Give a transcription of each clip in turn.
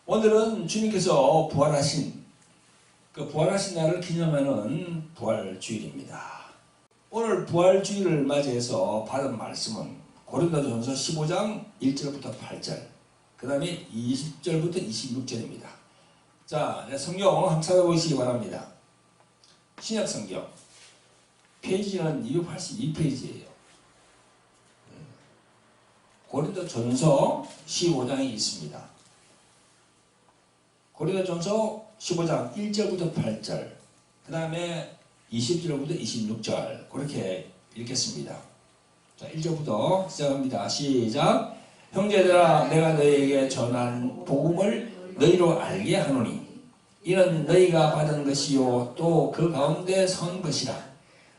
오늘은 주님께서 부활하신 날을 기념하는 부활주일입니다. 오늘 부활주일을 맞이해서 받은 말씀은 고린도전서 15장 1절부터 8절, 그 다음에 20절부터 26절입니다. 자, 성경 한번 찾아보시기 바랍니다. 신약성경 페이지는 282페이지예요. 고린도전서 15장이 있습니다. 고린도전서 15장 1절부터 8절, 그 다음에 20절부터 26절 그렇게 읽겠습니다. 자, 1절부터 시작합니다. 시작. 형제들아, 내가 너희에게 전한 복음을 너희로 알게 하노니 이는 너희가 받은 것이요 또 그 가운데 선 것이라.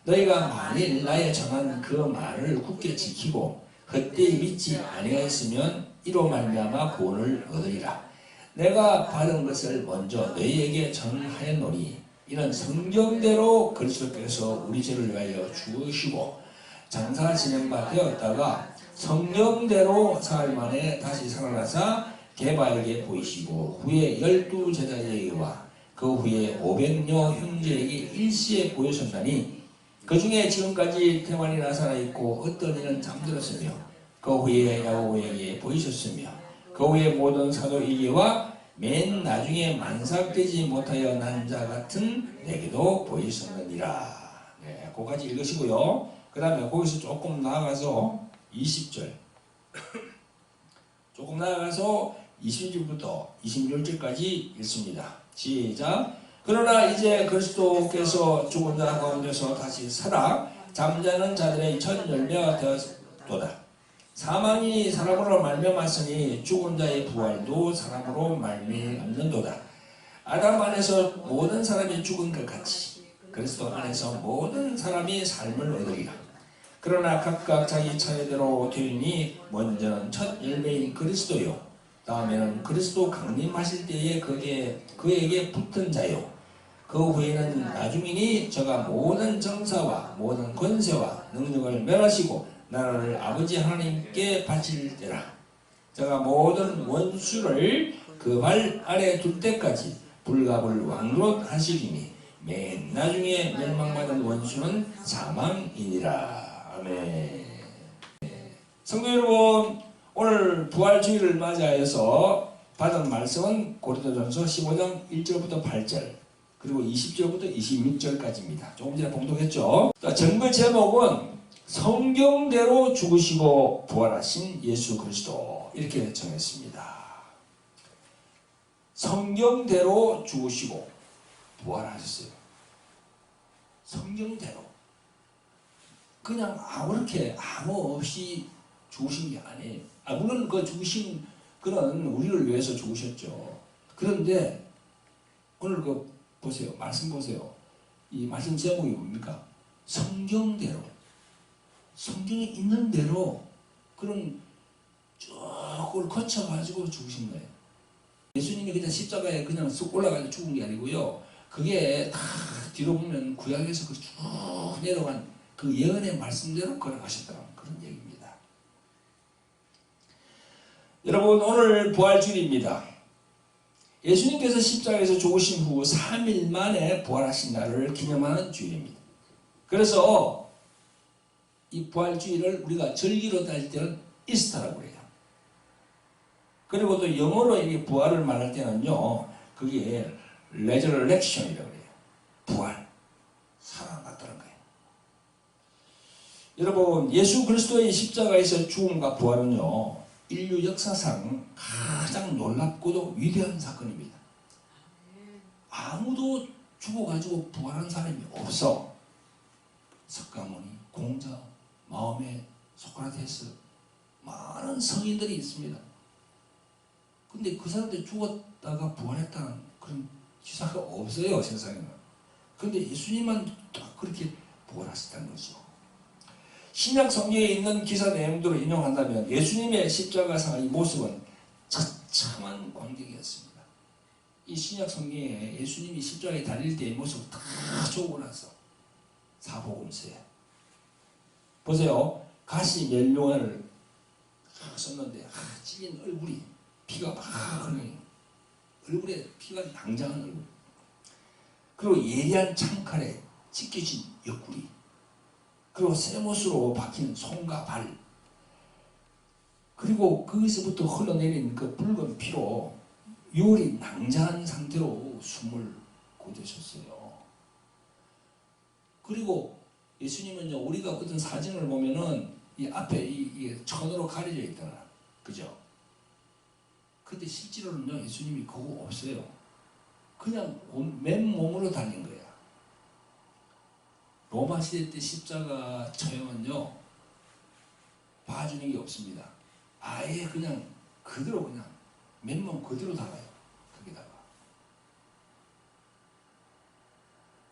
너희가 만일 나의 전한 그 말을 굳게 지키고 헛되이 믿지 아니하였으면 이로 말미암아 구원을 얻으리라. 내가 받은 것을 먼저 너희에게 전하였노니 이는 성경대로 그리스도께서 우리 죄를 위하여 죽으시고 장사 지낸 바 되었다가 성경대로 사흘 만에 다시 살아나사 게바에게 보이시고 후에 12 제자에게와 그 후에 500여 형제에게 일시에 보이셨나니 그 중에 지금까지 태만이 나타나 있고 어떤 이는 잠들었으며 그 후에 야고보에게 보이셨으며 그 후에 모든 사도에게와 맨 나중에 만삭되지 못하여 난 자 같은 내게도 보이셨느니라. 네, 그거까지 읽으시고요. 그 다음에 거기서 조금 나아가서 20절 조금 나아가서 20절부터 26절까지 읽습니다. 시작. 그러나 이제 그리스도께서 죽은 자 가운데서 다시 살아 잠자는 자들의 첫 열매가 되었도다. 사망이 사람으로 말미암았으니 죽은 자의 부활도 사람으로 말미암는도다. 아담 안에서 모든 사람이 죽은 것 같이 그리스도 안에서 모든 사람이 삶을 얻으리라. 그러나 각각 자기 차례대로 되니 먼저는 첫 열매인 그리스도요, 다음에는 그리스도 강림하실 때에 그에게 붙은 자요, 그 후에는 나중이니 저가 모든 정사와 모든 권세와 능력을 멸하시고 나라를 아버지 하나님께 바칠 때라. 저가 모든 원수를 그 발 아래 둘 때까지 불갑을 왕노릇 하시리니 맨 나중에 멸망받은 원수는 사망이니라. 아멘. 성도 여러분, 오늘 부활주일을 맞이하여서 받은 말씀은 고린도전서 15장 1절부터 8절 그리고 20절부터 26절까지입니다. 조금 전에 봉독했죠. 전부 제목은 성경대로 죽으시고 부활하신 예수 그리스도, 이렇게 정했습니다. 성경대로 죽으시고 부활하셨어요. 성경대로. 그냥 아무렇게 아무 없이 죽으신 게 아니에요. 물론 그 죽으신 그는 우리를 위해서 죽으셨죠. 그런데 오늘 보세요. 말씀 보세요. 이 말씀 제목이 뭡니까? 성경대로. 성경에 있는 대로 그런 쭉을 거쳐가지고 죽으신 거예요. 예수님이 그냥 십자가에 그냥 쑥 올라가서 죽은 게 아니고요. 그게 다 뒤로 보면 구약에서 쭉 내려간 그 예언의 말씀대로 걸어가셨다는 그런 얘기입니다. 여러분, 오늘 부활주일입니다. 예수님께서 십자가에서 죽으신 후 3일 만에 부활하신 날을 기념하는 주일입니다. 그래서 이 부활주일을 우리가 절기로 따질 때는 이스터라고 해요. 그리고 또 영어로 이 부활을 말할 때는요, 그게 resurrection이라고 해요. 부활, 살아났다는 거예요. 여러분, 예수 그리스도의 십자가에서 죽음과 부활은요, 인류 역사상 가장 놀랍고도 위대한 사건입니다. 아무도 죽어가지고 부활한 사람이 없어. 석가모니, 공자, 마음에, 소크라테스, 많은 성인들이 있습니다. 근데 그 사람들이 죽었다가 부활했다는 그런 기사가 없어요, 세상에는. 근데 예수님만 딱 그렇게 부활하셨다는 거죠. 신약 성경에 있는 기사 내용들을 인용한다면 예수님의 십자가상의 모습은 처참한 광경이었습니다. 이 신약 성경에 예수님이 십자가에 달릴 때의 모습을 다 적고 나서 사복음서에 보세요. 가시 멸류관을 썼는데 찔린 얼굴이 피가 막 흘러요. 얼굴에 피가 낭장한 얼굴. 그리고 예리한 창칼에 찢겨진 옆구리. 그리고 쇠못으로 박힌 손과 발. 그리고 거기서부터 흘러내린 그 붉은 피로 유월이 낭자한 상태로 숨을 고르셨어요. 그리고 예수님은요, 우리가 어떤 사진을 보면은 이 앞에 이 천으로 가려져 있잖아. 그죠? 근데 실제로는요, 예수님이 그거 없어요. 그냥 맨몸으로 달린 거야. 로마 시대 때 십자가 처형은요, 봐주는 게 없습니다. 아예 그냥 그대로 그냥 맨몸 그대로 달아요. 거기다가.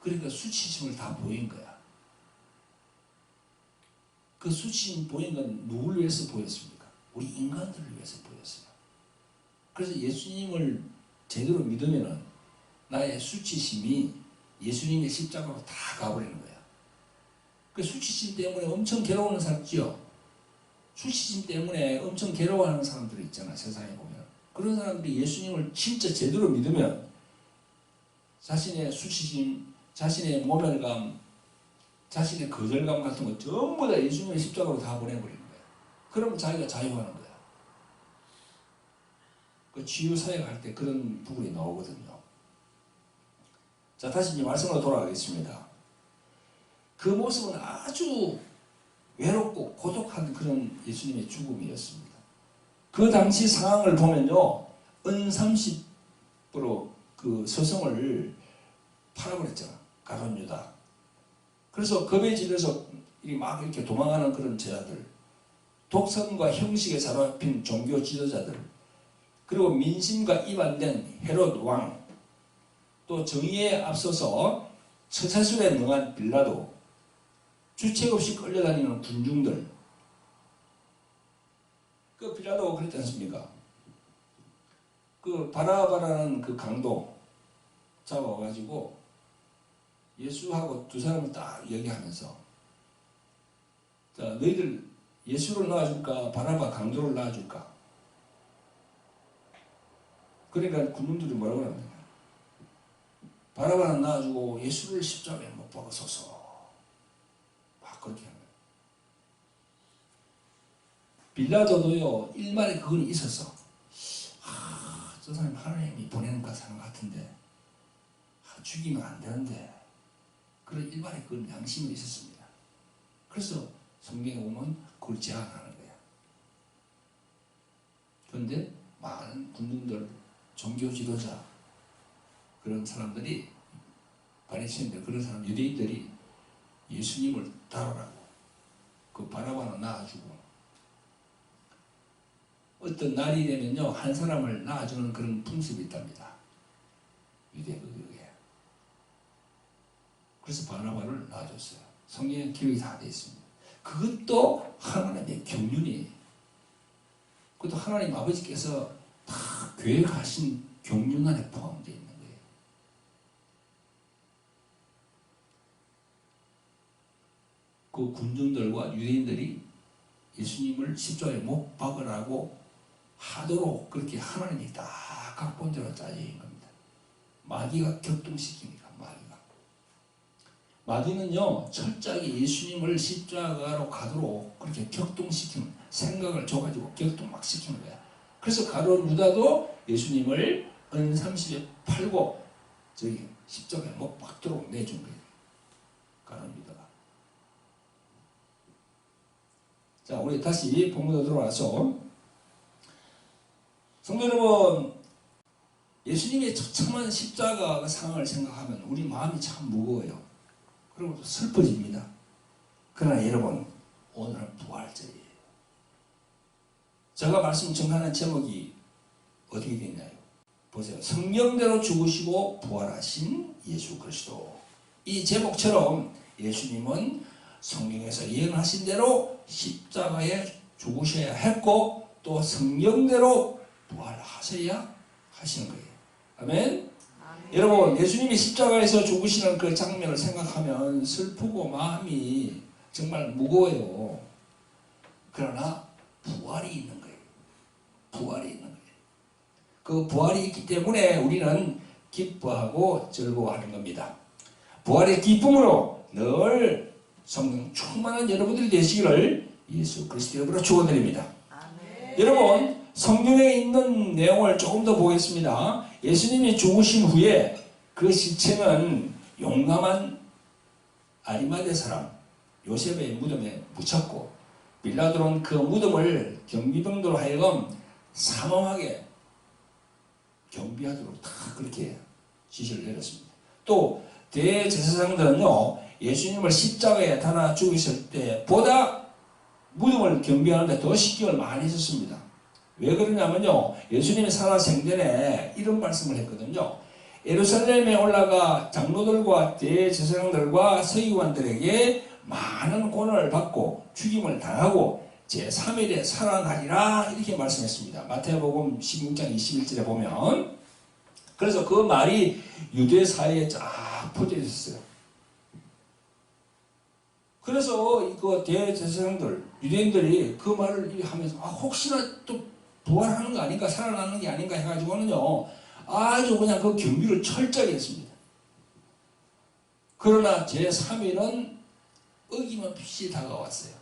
그러니까 수치심을 다 보인 거야. 그 수치심 보인 건 누구를 위해서 보였습니까? 우리 인간들을 위해서 보였어요. 그래서 예수님을 제대로 믿으면은 나의 수치심이 예수님의 십자가로 다 가버리는 거야. 그 수치심 때문에 엄청 괴로워하는 사람 있죠? 수치심 때문에 엄청 괴로워하는 사람들이 있잖아, 세상에 보면. 그런 사람들이 예수님을 진짜 제대로 믿으면 자신의 수치심, 자신의 모멸감, 자신의 거절감 같은 거 전부 다 예수님의 십자가로 다 보내버리는 거야. 그러면 자기가 자유하는 거야. 그 치유사역 할 때 그런 부분이 나오거든요. 자, 다시 이제 말씀으로 돌아가겠습니다. 그 모습은 아주 외롭고 고독한 그런 예수님의 죽음이었습니다. 그 당시 상황을 보면요, 은30으로 그 서성을 팔아버렸잖아, 가룟 유다. 그래서 겁에 질려서 막 이렇게 도망가는 그런 제자들, 독선과 형식에 사로잡힌 종교 지도자들, 그리고 민심과 이반된 헤롯 왕, 또 정의에 앞서서 처사술에 능한 빌라도, 주책 없이 끌려다니는 군중들. 그 빌라도 그랬지 않습니까? 그 바라바라는 그 강도 잡아가지고 예수하고 두 사람을 딱 얘기하면서, 자, 너희들 예수를 낳아줄까 바라바 강도를 낳아줄까? 그러니까 군중들이 뭐라고 합니까? 바라바는 낳아주고 예수를 십자가에 못 박아서서. 막 그렇게 하는 거예요. 빌라도도요, 일말에 그건 있었어. 저 사람 하나님이 보내는 거 사는 것 같은데, 죽이면 안 되는데. 그런 일말에 그건 양심이 있었습니다. 그래서 성경에 보면 그걸 제한하는 거야. 그런데 많은 군중들, 종교 지도자, 그런 사람들이, 바리새인들, 그런 사람, 유대인들이 예수님을 따르라고 그 바라바는 낳아주고, 어떤 날이 되면요, 한 사람을 낳아주는 그런 풍습이 있답니다. 유대국에. 그래서 바나바를 낳아줬어요. 성경에 기록이 다 되어 있습니다. 그것도 하나님의 경륜이에요. 그것도 하나님 아버지께서 다 계획하신 경륜 안에 포함되어 있는 거예요. 그 군중들과 유대인들이 예수님을 십자가에 못 박으라고 하도록 그렇게 하나님이 다 각본대로 짜져 있는 겁니다. 마귀가 격동시킵니다. 마귀는요, 철저하게 예수님을 십자가로 가도록 그렇게 격동시키는, 생각을 줘가지고 격동 막 시키는 거야. 그래서 가룟 유다도 예수님을 은30에 팔고 저기 십자가에 못 박도록 내준 거예요. 가룟 유다가. 자, 우리 다시 본문으로 들어와서, 성도 여러분, 예수님의 처참한 십자가 상황을 생각하면 우리 마음이 참 무거워요. 그리고 슬퍼집니다. 그러나 여러분, 오늘은 부활절이에요. 제가 말씀 전하는 제목이 어떻게 되나요? 보세요. 성경대로 죽으시고 부활하신 예수 그리스도. 이 제목처럼 예수님은 성경에서 예언하신 대로 십자가에 죽으셔야 했고, 또 성경대로 부활하셔야 하시는 거예요. 아멘. 여러분, 예수님이 십자가에서 죽으시는 그 장면을 생각하면 슬프고 마음이 정말 무거워요. 그러나 부활이 있는 거예요. 부활이 있는 거예요. 그 부활이 있기 때문에 우리는 기뻐하고 즐거워하는 겁니다. 부활의 기쁨으로 늘 성령 충만한 여러분들이 되시기를 예수 그리스도 이름으로 축원드립니다. 여러분, 성경에 있는 내용을 조금 더 보겠습니다. 예수님이 죽으신 후에 그 시체는 용감한 아리마대 사람 요셉의 무덤에 묻혔고, 빌라도는 그 무덤을 경비병들로 하여금 삼엄하게 경비하도록 다 그렇게 지시를 내렸습니다. 또 대제사장들은요, 예수님을 십자가에 달아 죽으실 때보다 무덤을 경비하는데 더 신경을 많이 썼습니다. 왜 그러냐면요, 예수님이 살아생전에 이런 말씀을 했거든요. 예루살렘에 올라가 장로들과 대제사장들과 서기관들에게 많은 고난을 받고 죽임을 당하고 제3일에 살아나리라, 이렇게 말씀했습니다. 마태복음 16장 21절에 보면. 그래서 그 말이 유대 사회에 쫙 퍼져 있었어요. 그래서 그 대제사장들, 유대인들이 그 말을 하면서 혹시나 또 부활하는 거 아닌가, 살아나는 게 아닌가 해가지고는요, 아주 그냥 그 경비를 철저하게 했습니다. 그러나 제3일은 어김없이 다가왔어요.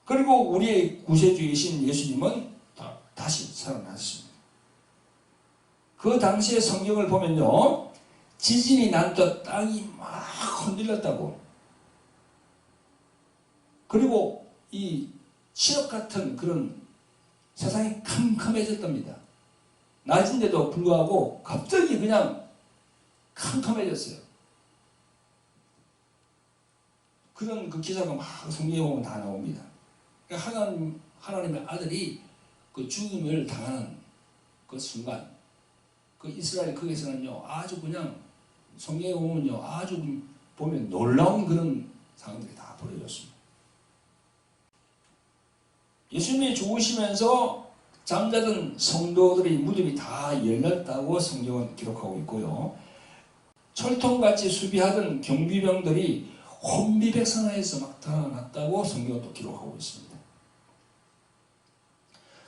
그리고 우리의 구세주이신 예수님은 다시 살아났습니다. 그 당시의 성경을 보면요, 지진이 난 듯 땅이 막 흔들렸다고. 그리고 이 시력 같은 그런 세상이 캄캄해졌답니다. 낮인데도 불구하고 갑자기 그냥 캄캄해졌어요. 그런 그 기사가 막 성경에 보면 다 나옵니다. 그러니까 하나님의 아들이 그 죽음을 당하는 그 순간, 그 이스라엘 거기서는요, 아주 그냥 성경에 보면요, 아주 보면 놀라운 그런 상황들이 다 벌어졌습니다. 예수님이 죽으시면서 잠자던 성도들의 무덤이 다 열렸다고 성경은 기록하고 있고요. 철통같이 수비하던 경비병들이 혼비백산하에서 막 달아났다고 성경은 또 기록하고 있습니다.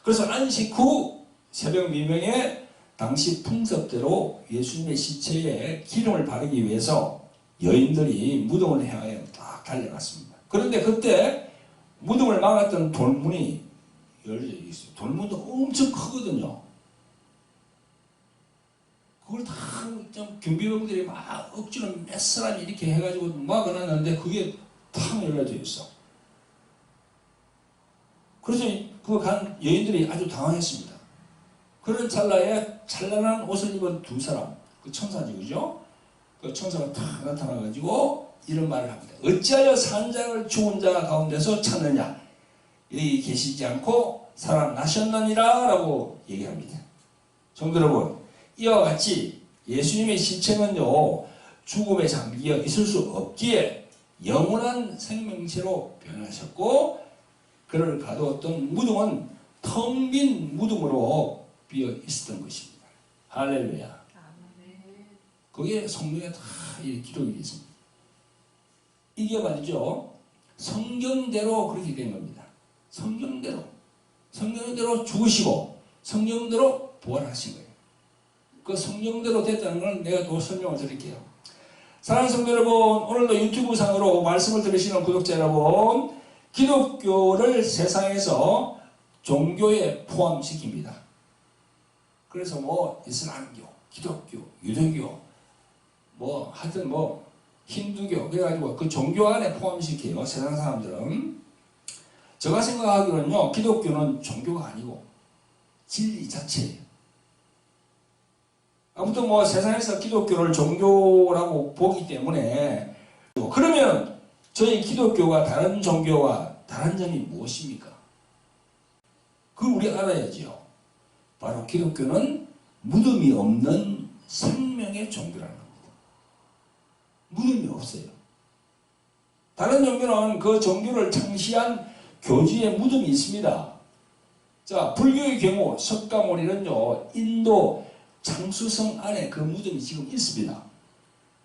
그래서 안식 후 새벽 미명에 당시 풍습대로 예수님의 시체에 기름을 바르기 위해서 여인들이 무덤을 향해 딱 달려갔습니다. 그런데 그때 무덤을 막았던 돌문이 열려 있어요. 돌문도 엄청 크거든요. 그걸 다 경비병들이 막 억지로 몇 사람이 이렇게 해가지고 막아놨는데 그게 탁 열려져 있어. 그래서 그 간 여인들이 아주 당황했습니다. 그런 찰나에 찬란한 옷을 입은 두 사람, 그 천사지, 그죠? 그 천사가 탁 나타나가지고 이런 말을 합니다. 어찌하여 산자를 죽은 자 가운데서 찾느냐? 여기 계시지 않고 살아나셨느니라 라고 얘기합니다. 성도 여러분, 이와 같이 예수님의 시체는요, 죽음에 잠기어 있을 수 없기에 영원한 생명체로 변하셨고, 그를 가두었던 무덤은 텅 빈 무덤으로 비어 있었던 것입니다. 할렐루야. 그게 성경에 다 기록이 있습니다. 이게 말이죠, 성경대로 그렇게 된 겁니다. 성경대로 죽으시고 성경대로 부활하신 거예요. 그 성경대로 됐다는 걸 내가 또 설명을 드릴게요. 사랑하는 성도 여러분, 오늘도 유튜브 상으로 말씀을 들으시는 구독자 여러분, 기독교를 세상에서 종교에 포함시킵니다. 그래서 뭐 이슬람교, 기독교, 유대교, 뭐 하여튼 뭐 힌두교, 그래가지고 그 종교 안에 포함시켜요. 세상 사람들은. 제가 생각하기로는요, 기독교는 종교가 아니고 진리 자체예요. 아무튼 뭐 세상에서 기독교를 종교라고 보기 때문에, 그러면 저희 기독교가 다른 종교와 다른 점이 무엇입니까? 그걸 우리 알아야지요. 바로 기독교는 무덤이 없는 생명의 종교라는 겁니다. 무덤이 없어요. 다른 종교는 그 종교를 창시한 교주의 무덤이 있습니다. 자, 불교의 경우 석가모니는요, 인도 장수성 안에 그 무덤이 지금 있습니다.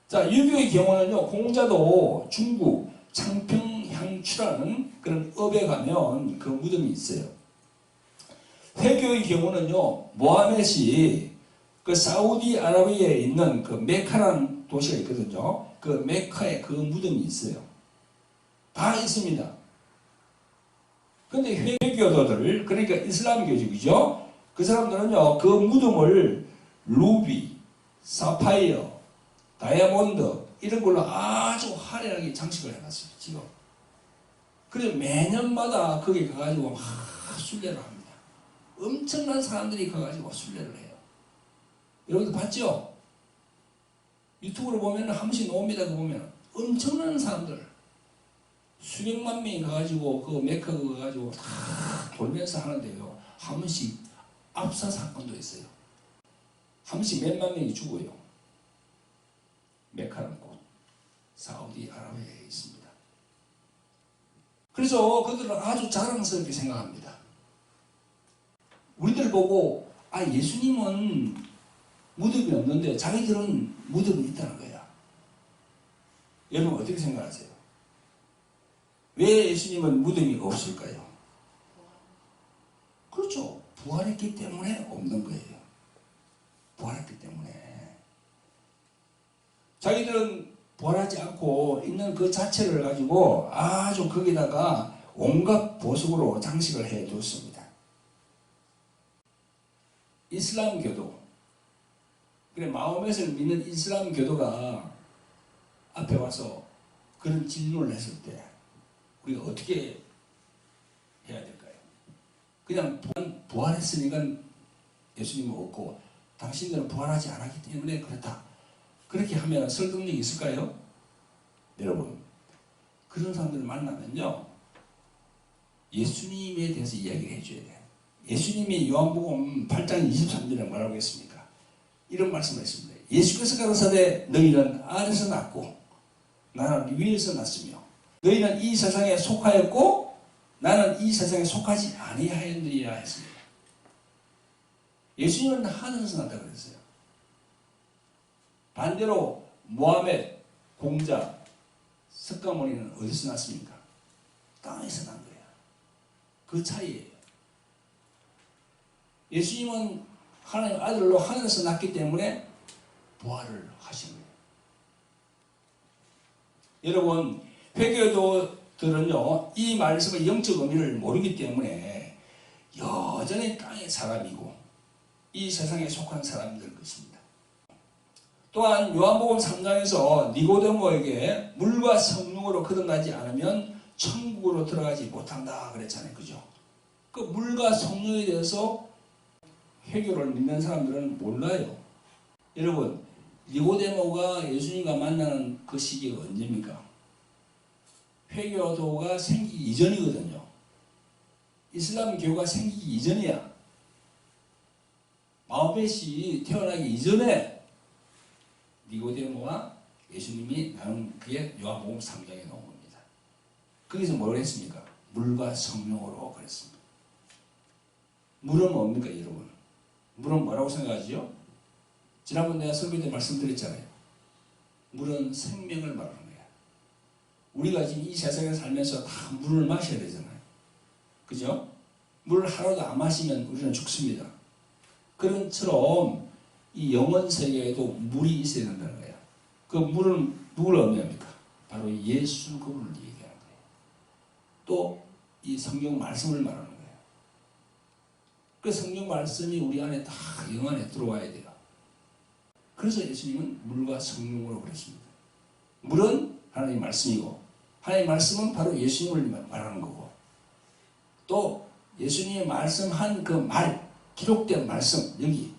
자, 유교의 경우는요, 공자도 중국 창평향추라는 그런 읍에 가면 그 무덤이 있어요. 회교의 경우는요, 모하멧이 그 사우디아라비아에 있는 그 메카라는 도시가 있거든요. 그 메카에 그 무덤이 있어요. 다 있습니다. 근데 회교도들, 그러니까 이슬람교적이죠. 그 사람들은요, 그 무덤을 루비, 사파이어, 다이아몬드 이런 걸로 아주 화려하게 장식을 해놨어요. 지금. 그래서 매년마다 거기 가가지고 막 순례를 합니다. 엄청난 사람들이 가가지고 순례를 해요. 여러분들 봤죠? 유튜브로 보면 한 번씩 나옵니다. 그 보면 엄청난 사람들 수백만 명이 가가지고 그 메카 가가지고 다 돌면서 하는데요. 한 번씩 압사 사건도 있어요. 한 번씩 몇만 명이 죽어요. 메카는 곳 사우디아라비아에 있습니다. 그래서 그들은 아주 자랑스럽게 생각합니다. 우리들 보고 예수님은 무덤이 없는데 자기들은 무덤이 있다는 거야. 여러분 어떻게 생각하세요? 왜 예수님은 무덤이 없을까요? 그렇죠. 부활했기 때문에 없는 거예요. 부활했기 때문에. 자기들은 부활하지 않고 있는 그 자체를 가지고 아주 거기다가 온갖 보석으로 장식을 해뒀습니다. 이슬람교도, 그래 마호멧을 믿는 이슬람교도가 앞에 와서 그런 질문을 했을 때 우리가 어떻게 해야 될까요? 그냥 부활했으니까 예수님은 없고 당신들은 부활하지 않았기 때문에 그렇다. 그렇게 하면 설득력이 있을까요? 여러분, 그런 사람들을 만나면요, 예수님에 대해서 이야기를 해줘야 돼요. 예수님이 요한복음 8장 23절에 뭐라고 했습니까? 이런 말씀을 했습니다. 예수께서 가로사대 너희는 아래서 났고 나는 위에서 났으며 너희는 이 세상에 속하였고 나는 이 세상에 속하지 아니하였느니라 했습니다. 예수님은 하늘에서 났다고 그랬어요. 반대로 모하멧, 공자, 석가모니는 어디서 났습니까? 땅에서 난 거예요. 그 차이예요. 예수님은 하나님 아들로 하늘에서 났기 때문에 부활을 하신 거예요. 여러분, 회교도들은요, 이 말씀의 영적 의미를 모르기 때문에 여전히 땅의 사람이고 이 세상에 속한 사람들 것입니다. 또한 요한복음 3장에서 니고데모에게 물과 성령으로 거듭나지 않으면 천국으로 들어가지 못한다 그랬잖아요. 그죠? 그 물과 성령에 대해서 회교를 믿는 사람들은 몰라요. 여러분, 니고데모가 예수님과 만나는 그 시기가 언제입니까? 회교도가 생기기 이전이거든요. 이슬람교가 생기기 이전이야. 마호멧이 태어나기 이전에 니고데모와 예수님이 나눈 그게 요한복음 3장에 나온 겁니다. 거기서 뭘 했습니까? 물과 성령으로 그랬습니다. 물은 뭡니까, 여러분? 물은 뭐라고 생각하지요? 지난번 내가 설교 때 말씀드렸잖아요. 물은 생명을 말하는 거야. 우리가 지금 이 세상에 살면서 다 물을 마셔야 되잖아요. 그죠? 물을 하루도 안 마시면 우리는 죽습니다. 그런 처럼 이 영원 세계에도 물이 있어야 된다는 거예요. 그 물은 누구를 의미합니까? 바로 예수 그분을 얘기하는 거예요. 또 이 성경 말씀을 말하는 거예요. 그 성경 말씀이 우리 안에 다 영 안에 들어와야 돼요. 그래서 예수님은 물과 성령으로 그랬습니다. 물은 하나님의 말씀이고 하나님의 말씀은 바로 예수님을 말하는 거고 또 예수님이 말씀한 그 말, 기록된 말씀, 여기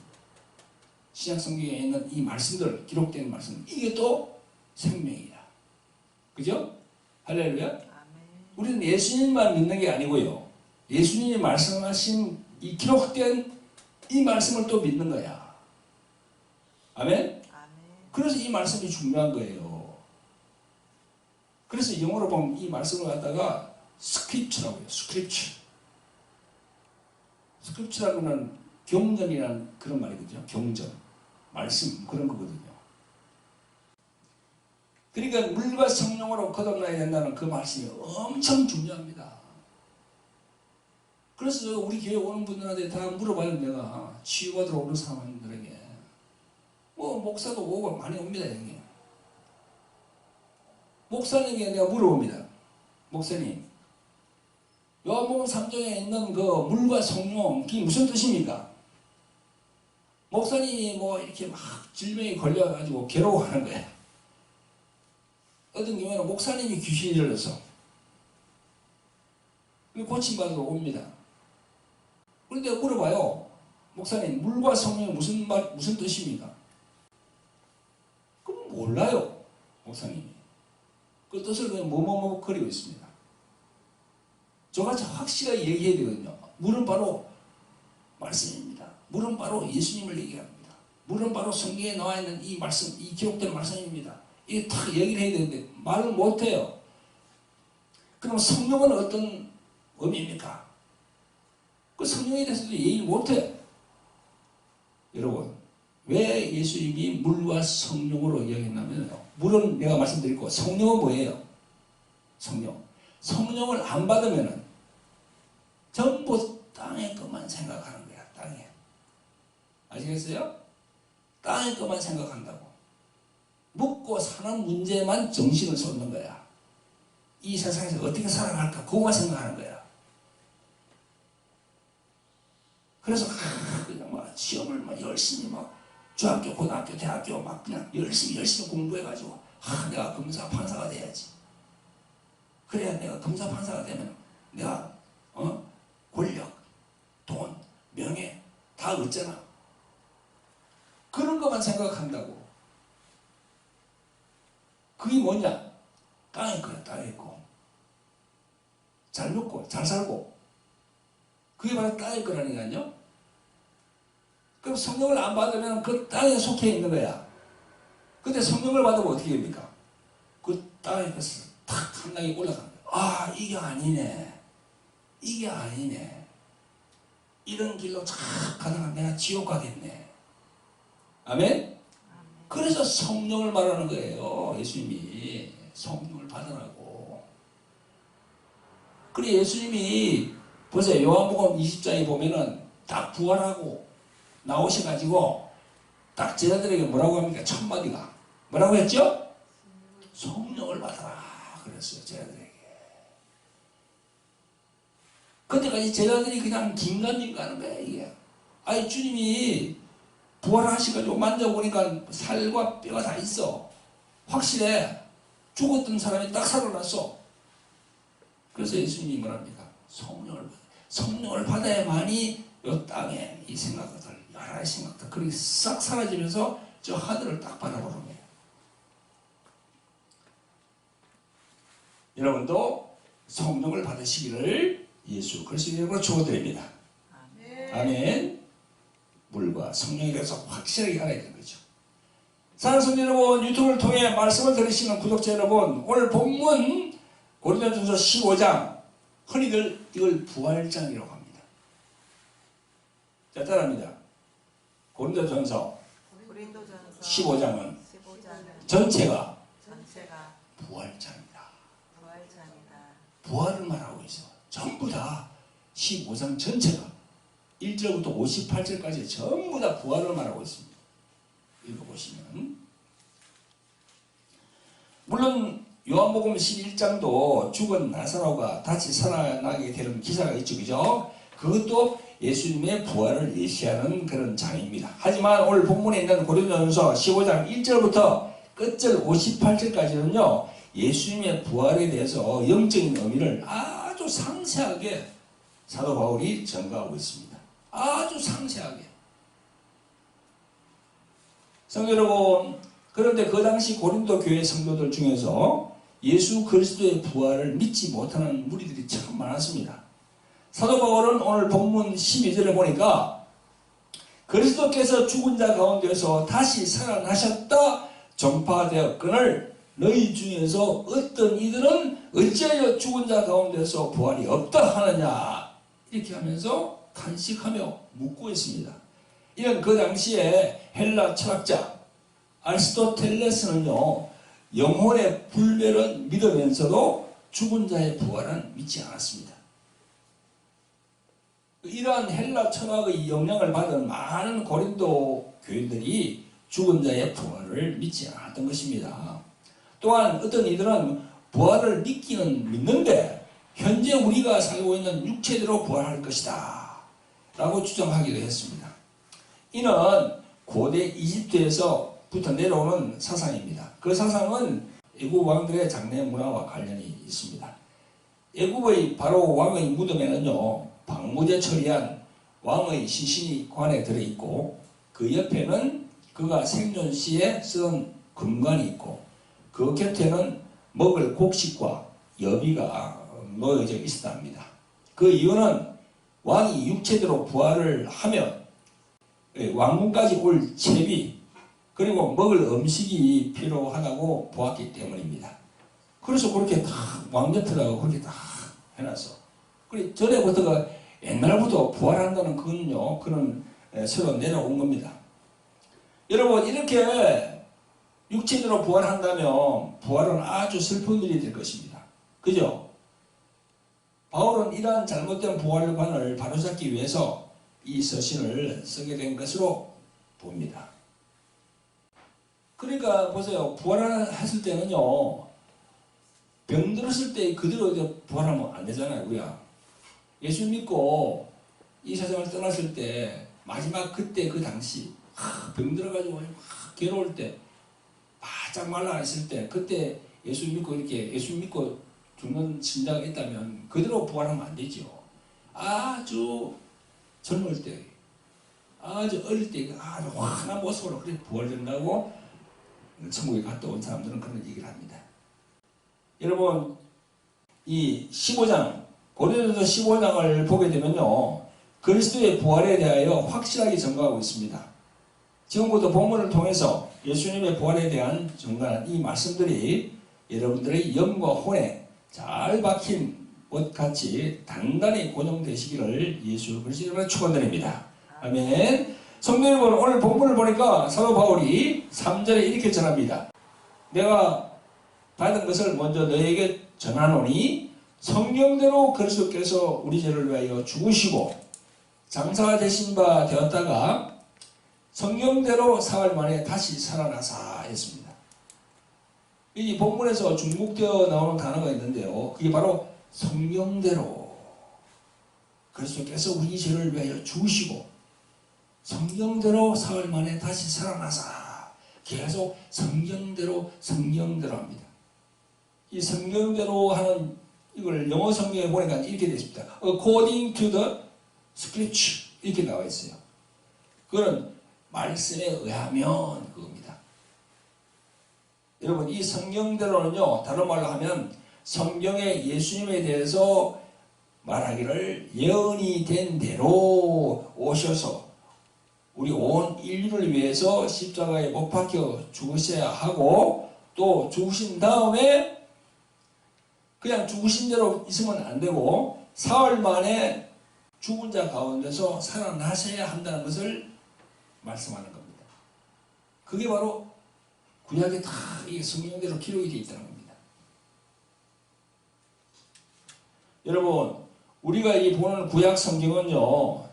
신약 성경에 있는 이 말씀들, 기록된 말씀, 이게 또 생명이다. 그죠? 할렐루야? 우리는 예수님만 믿는 게 아니고요. 예수님이 말씀하신 이 기록된 이 말씀을 또 믿는 거야. 아멘? 그래서 이 말씀이 중요한 거예요. 그래서 영어로 보면 이 말씀을 갖다가 스크립처라고 해요. 스크립처. 스크립처라는 경전이라는 그런 말이거든요. 경전. 말씀. 그런 거거든요. 그러니까 물과 성령으로 거듭나야 된다는 그 말씀이 엄청 중요합니다. 그래서 우리 교회 오는 분들한테 다 물어봐요. 내가 치유가 들어오는 사람들에게 뭐 목사도 오고 많이 옵니다. 여기 목사님에게 내가 물어봅니다. 목사님, 요한복음 3장에 있는 그 물과 성령 그게 무슨 뜻입니까? 목사님이 뭐 이렇게 막 질병이 걸려가지고 괴로워하는 거예요. 어떤 경우에는 목사님이 귀신이 들려서 고침받으러 옵니다. 그런데 물어봐요. 목사님, 물과 성령이 무슨 뜻입니까? 그럼 몰라요. 목사님이. 그 뜻을 그냥 머뭇거리고 있습니다. 저같이 확실하게 얘기해야 되거든요. 물은 바로 말씀입니다. 물은 바로 예수님을 얘기합니다. 물은 바로 성경에 나와 있는 이 말씀, 이 기록된 말씀입니다. 이게 다 얘기를 해야 되는데 말을 못해요. 그럼 성령은 어떤 의미입니까? 그 성령에 대해서도 얘기를 못해요. 여러분, 왜 예수님이 물과 성령으로 이야기했냐면요. 물은 내가 말씀드렸고 성령은 뭐예요? 성령. 성령을 안 받으면은 전부 땅의 것만 생각하는 거야. 땅에. 아시겠어요? 땅의 것만 생각한다고. 먹고 사는 문제만 정신을 쏟는 거야. 이 세상에서 어떻게 살아갈까 그거만 생각하는 거야. 그래서 그냥 막 시험을 막 열심히 막 중학교, 고등학교, 대학교 막 그냥 열심히 공부해가지고 내가 검사 판사가 돼야지. 그래야 내가 검사 판사가 되면 내가 권력, 돈, 명예 다 얻잖아. 그런 것만 생각한다고. 그게 뭐냐? 땅의 거야. 땅의 거. 잘 먹고 잘 살고 그게 바로 땅의 거라니까요. 그럼 성령을 안 받으면 그 땅에 속해 있는 거야. 근데 성령을 받으면 어떻게 됩니까? 그 땅의 것을 탁 한당에 올라가는 거야. 아, 이게 아니네. 이게 아니네. 이런 길로 쫙 가다가 내가 지옥 가겠네. 아멘? 그래서 성령을 말하는 거예요. 예수님이 성령을 받으라고. 그래 예수님이 보세요. 요한복음 20장에 보면은 딱 부활하고 나오셔가지고 딱 제자들에게 뭐라고 합니까? 첫 마디가 뭐라고 했죠? 성령을 받아라 그랬어요. 제자들에게. 그때까지 제자들이 그냥 긴가민가 거야 이게. 아니 주님이 부활하셔가지고 만져보니까 살과 뼈가 다 있어. 확실해. 죽었던 사람이 딱 살아났어. 그래서 예수님이 뭐랍니까? 성령을 받아야만이 이 땅에 이 생각들, 여러 가지 생각들, 그렇게 싹 사라지면서 저 하늘을 딱 바라보는 거예요. 여러분도 성령을 받으시기를 예수 그리스도의 이름으로 축원드립니다. 아멘. 물과 성령에 대해서 확실하게 알아야 되는 거죠. 사랑하는 성도 여러분, 유튜브를 통해 말씀을 들으시는 구독자 여러분, 오늘 본문 고린도전서 15장, 흔히들 이걸 부활장이라고 합니다. 자, 따라합니다. 고린도전서 15장은 전체가 부활장이다. 부활을 말하고 있어. 전부 다 15장 전체가 1절부터 58절까지 전부 다 부활을 말하고 있습니다. 읽어보시면 물론 요한복음 11장도 죽은 나사로가 다시 살아나게 되는 기사가 있죠. 그죠? 그것도 예수님의 부활을 예시하는 그런 장입니다. 하지만 오늘 본문에 있는 고린도전서 15장 1절부터 끝절 58절까지는요. 예수님의 부활에 대해서 영적인 의미를 아주 상세하게 사도 바울이 전가하고 있습니다. 아주 상세하게. 성도 여러분, 그런데 그 당시 고린도 교회 성도들 중에서 예수 그리스도의 부활을 믿지 못하는 무리들이 참 많았습니다. 사도 바울은 오늘 본문 12절에 보니까 그리스도께서 죽은 자 가운데서 다시 살아나셨다 전파되었거늘 너희 중에서 어떤 이들은 어찌하여 죽은 자 가운데서 부활이 없다 하느냐 이렇게 하면서 탄식하며 묻고 있습니다. 이런 그 당시에 헬라 철학자 아리스토텔레스는요, 영혼의 불멸은 믿으면서도 죽은 자의 부활은 믿지 않았습니다. 이러한 헬라 철학의 영향을 받은 많은 고린도 교인들이 죽은 자의 부활을 믿지 않았던 것입니다. 또한 어떤 이들은 부활을 믿는데 현재 우리가 살고 있는 육체대로 부활할 것이다 라고 주장하기도 했습니다. 이는 고대 이집트에서부터 내려오는 사상입니다. 그 사상은 애굽 왕들의 장례 문화와 관련이 있습니다. 애굽의 바로 왕의 무덤에는요, 방부제 처리한 왕의 시신이 관에 들어있고, 그 옆에는 그가 생존 시에 쓰던 금관이 있고, 그 곁에는 먹을 곡식과 여비가 놓여져 있었답니다. 그 이유는 왕이 육체대로 부활을 하면 왕궁까지 올 채비 그리고 먹을 음식이 필요하다고 보았기 때문입니다. 그래서 그렇게 다 왕옆에다가 그렇게 다 해놨어. 그래 전에부터가 옛날부터 부활한다는 그건요, 그런 서로 내려온 겁니다. 여러분, 이렇게 육체대로 부활한다면 부활은 아주 슬픈 일이 될 것입니다. 그죠? 바울은 이러한 잘못된 부활관을 바로잡기 위해서 이 서신을 쓰게 된 것으로 봅니다. 그러니까 보세요. 부활했을 때는요, 병들었을 때 그대로 부활하면 안 되잖아요, 우리가. 예수 믿고 이 세상을 떠났을 때 마지막 그때 그 당시 병들어가지고 괴로울 때 바짝 말라 있을 때 그때 예수 믿고 이렇게 예수 믿고 죽는 신자가 있다면 그대로 부활하면 안 되죠. 아주 젊을 때, 아주 어릴 때 아주 환한 모습으로 그렇게 부활된다고 천국에 갔다 온 사람들은 그런 얘기를 합니다. 여러분, 이 15장, 고린도서 15장을 보게 되면요, 그리스도의 부활에 대하여 확실하게 증거하고 있습니다. 지금부터 본문을 통해서 예수님의 부활에 대한 증거한 이 말씀들이 여러분들의 영과 혼에 잘 박힌 것같이 단단히 고정되시기를 예수 그리스도로 축원드립니다. 아멘. 성도 여러분, 오늘 본문을 보니까 사도 바울이 3절에 이렇게 전합니다. 내가 받은 것을 먼저 너에게 전하노니 성경대로 그리스도께서 우리 죄를 위하여 죽으시고 장사가 되신 바 되었다가 성경대로 사흘 만에 다시 살아나사 했습니다. 이 본문에서 중국되어 나오는 단어가 있는데요, 그게 바로 성경대로 그리스도께서 우리 죄를 위하여 죽으시고 성경대로 사흘 만에 다시 살아나사, 계속 성경대로 합니다. 이 성경대로 하는 이걸 영어 성경에 보니까 이렇게 되어 있습니다. According to the Scripture 이렇게 나와 있어요. 그건 말씀에 의하면 그겁니다. 여러분, 이 성경대로는요, 다른 말로 하면 성경에 예수님에 대해서 말하기를 예언이 된 대로 오셔서 우리 온 인류를 위해서 십자가에 못 박혀 죽으셔야 하고, 또 죽으신 다음에 그냥 죽으신 대로 있으면 안 되고 사흘 만에 죽은 자 가운데서 살아나셔야 한다는 것을 말씀하는 겁니다. 그게 바로 구약에 다 이 성경대로 기록이 되어 있다는 겁니다. 여러분, 우리가 이 보는 구약 성경은요,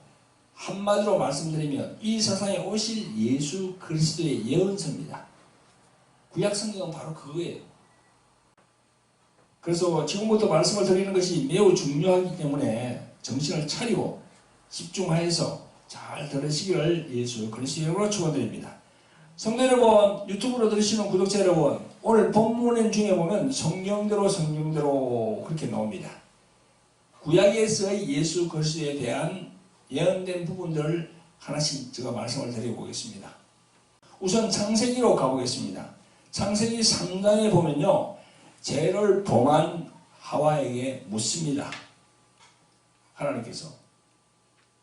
한마디로 말씀드리면 이 세상에 오실 예수 그리스도의 예언서입니다. 구약 성경은 바로 그거예요. 그래서 지금부터 말씀을 드리는 것이 매우 중요하기 때문에 정신을 차리고 집중하여서 잘 들으시기를 예수 그리스도의 이름으로 축원드립니다. 성도 여러분, 유튜브로 들으시는 구독자 여러분, 오늘 본문 중에 보면 성경대로 그렇게 나옵니다. 구약에서의 예수 그리스도에 대한 예언된 부분들을 하나씩 제가 말씀을 드려보겠습니다. 우선 창세기로 가보겠습니다. 창세기 3장에 보면요, 죄를 범한 하와에게 묻습니다. 하나님께서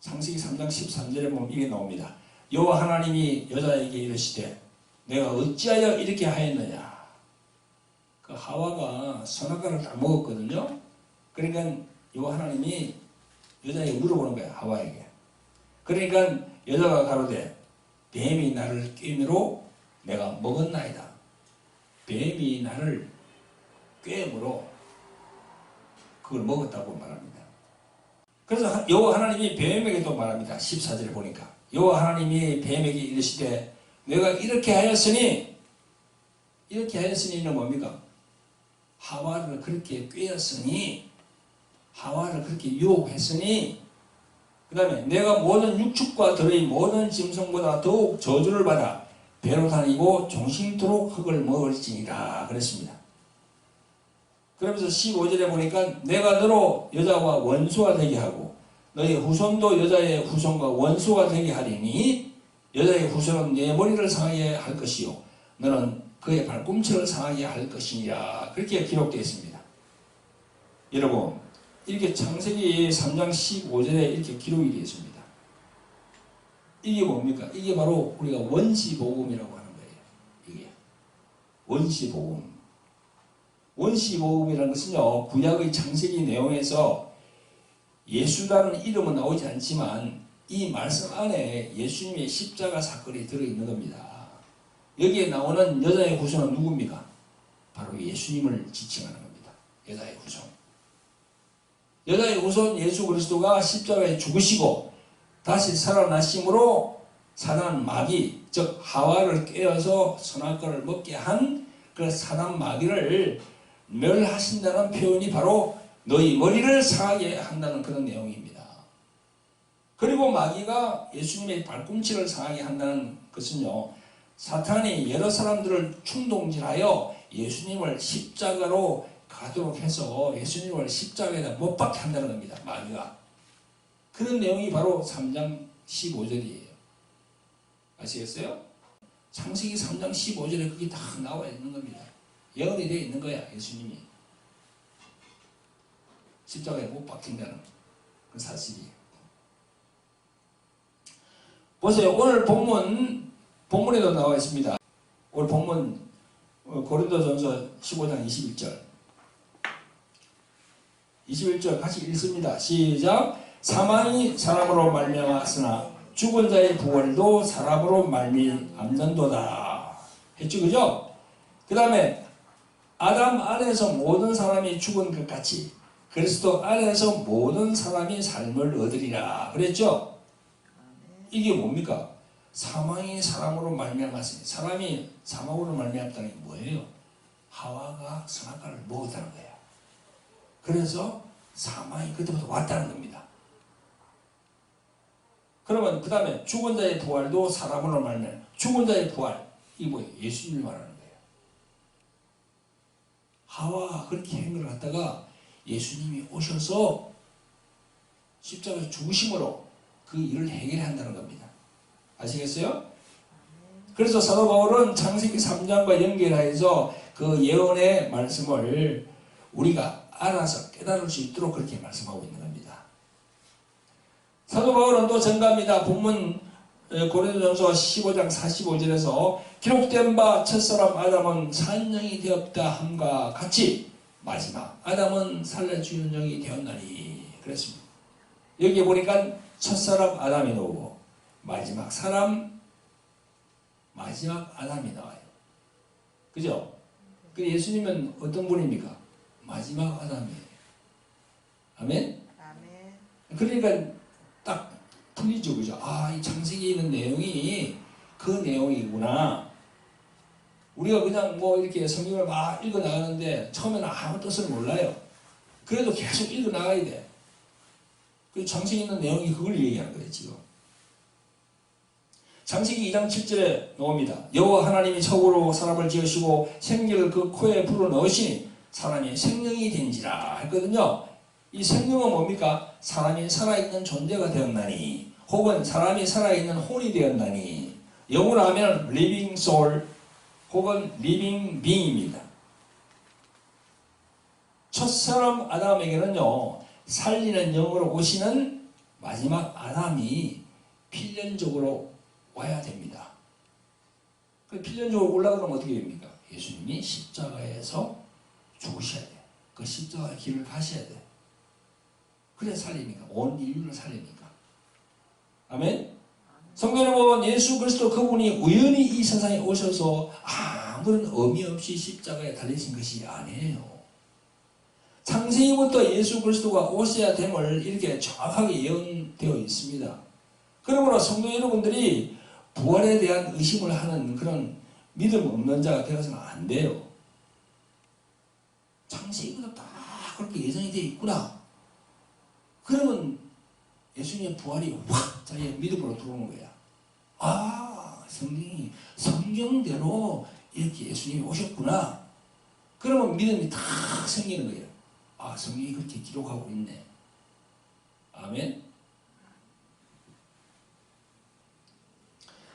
창세기 3장 13절에 보면 이게 나옵니다. 여호와 하나님이 여자에게 이르시되 내가 어찌하여 이렇게 하였느냐. 그 하와가 선악과를 다 먹었거든요. 그러니까 여호와 하나님이 여자에게 물어보는 거예요. 하와에게. 그러니까 여자가 가로되 뱀이 나를 꿰므로 내가 먹었나이다. 뱀이 나를 꿰므로 그걸 먹었다고 말합니다. 그래서 여호와 하나님이 뱀에게도 말합니다. 14절에 보니까 여호와 하나님이 뱀에게 이르시되 내가 이렇게 하였으니는 뭡니까? 하와를 그렇게 꾀었으니, 하와를 그렇게 유혹했으니, 그 다음에 내가 모든 육축과 들의 모든 짐승보다 더욱 저주를 받아 배로 다니고 종신토록 흙을 먹을지니라 그랬습니다. 그러면서 15절에 보니까 내가 너로 여자와 원수가 되게 하고 너희 후손도 여자의 후손과 원수가 되게 하리니 여자의 후손은 내 머리를 상하게 할 것이요 너는 그의 발꿈치를 상하게 할 것이니라. 그렇게 기록되어 있습니다. 여러분, 이렇게 창세기 3장 15절에 이렇게 기록이 되어 있습니다. 이게 뭡니까? 이게 바로 우리가 원시복음이라고 하는 거예요. 이게 원시복음. 원시복음이라는 것은요, 구약의 창세기 내용에서 예수라는 이름은 나오지 않지만 이 말씀 안에 예수님의 십자가 사건이 들어있는 겁니다. 여기에 나오는 여자의 후손은 누굽니까? 바로 예수님을 지칭하는 겁니다. 여자의 후손. 여자의 후손 예수 그리스도가 십자가에 죽으시고 다시 살아나심으로 사단 마귀, 즉 하와를 깨어서 선악과를 먹게 한 그 사단 마귀를 멸하신다는 표현이 바로 너희 머리를 상하게 한다는 그런 내용입니다. 그리고 마귀가 예수님의 발꿈치를 상하게 한다는 것은요, 사탄이 여러 사람들을 충동질하여 예수님을 십자가로 가도록 해서 예수님을 십자가에다 못 박게 한다는 겁니다. 마귀가. 그런 내용이 바로 3장 15절이에요. 아시겠어요? 창세기 3장 15절에 그게 다 나와 있는 겁니다. 예언이 되어 있는 거야. 예수님이 십자가에 못 박힌다는 그 사실이. 보세요. 오늘 본문에도 나와 있습니다. 오늘 본문 고린도전서 15장 21절 같이 읽습니다. 시작. 사망이 사람으로 말미암았으나 죽은 자의 부활도 사람으로 말미암는도다 했죠. 그죠? 그 다음에 아담 안에서 모든 사람이 죽은 것 같이 그리스도 안에서 모든 사람이 삶을 얻으리라 그랬죠. 이게 뭡니까? 사망이 사람으로 말미암았으니 사람이 사망으로 말미암았다는 게 뭐예요? 하와가 선악과를 먹었다는 거예요. 그래서 사망이 그때부터 왔다는 겁니다. 그러면 그 다음에 죽은 자의 부활도 사람으로 말미암아. 죽은 자의 부활, 이게 뭐예요? 예수님을 말하는 거예요. 하와가 그렇게 행을 갖다가 예수님이 오셔서 십자가에 죽으심으로 그 일을 해결한다는 겁니다. 아시겠어요? 그래서 사도 바울은 창세기 3장과 연결해서 그 예언의 말씀을 우리가 알아서 깨달을 수 있도록 그렇게 말씀하고 있는 겁니다. 사도 바울은 또 증가합니다. 본문 고린도전서 15장 45절에서 기록된 바 첫사람 아담은 산영이 되었다 함과 같이 마지막 아담은 살려주는 영이 되었나니 그랬습니다. 여기 보니까 첫사람 아담이 나오고 마지막 아담이 나와요. 그죠? 그 예수님은 어떤 분입니까? 마지막 아담이에요. 아멘? 아멘. 그러니까 딱 풀리죠. 그죠? 아, 이 창세기에 있는 내용이 그 내용이구나. 우리가 그냥 뭐 이렇게 성경을 막 읽어 나가는데 처음에는 아무 뜻을 몰라요. 그래도 계속 읽어 나가야 돼. 그 창세기에 있는 내용이 그걸 얘기하는 거예요, 지금. 창세기 2장 7절에 나옵니다. 여호와 하나님이 처음으로 사람을 지으시고 생기를 그 코에 불어넣으시니 사람이 생명이 된지라 했거든요. 이 생명은 뭡니까? 사람이 살아있는 존재가 되었나니 혹은 사람이 살아있는 혼이 되었나니 영어로 하면 living soul 혹은 living being입니다. 첫사람 아담에게는요, 살리는 영으로 오시는 마지막 아담이 필연적으로 와야 됩니다. 그 필연적으로 올라가면 어떻게 됩니까? 예수님이 십자가에서 죽으셔야 돼요. 그 십자가의 길을 가셔야 돼요. 그래 살리니까. 온 인류를 살리니까. 아멘? 성경 여러분, 예수 그리스도 그분이 우연히 이 세상에 오셔서 아무런 의미 없이 십자가에 달리신 것이 아니에요. 창세기부터 예수 그리스도가 오셔야 됨을 이렇게 정확하게 예언되어 있습니다. 그러므로 성도 여러분들이 부활에 대한 의심을 하는 그런 믿음 없는 자가 되어서는 안 돼요. 창세기부터 다 그렇게 예정이 되어 있구나. 그러면 예수님의 부활이 확 자기의 믿음으로 들어오는 거야. 아, 성경대로 이렇게 예수님이 오셨구나. 그러면 믿음이 다 생기는 거예요. 아, 성경이 그렇게 기록하고 있네. 아멘.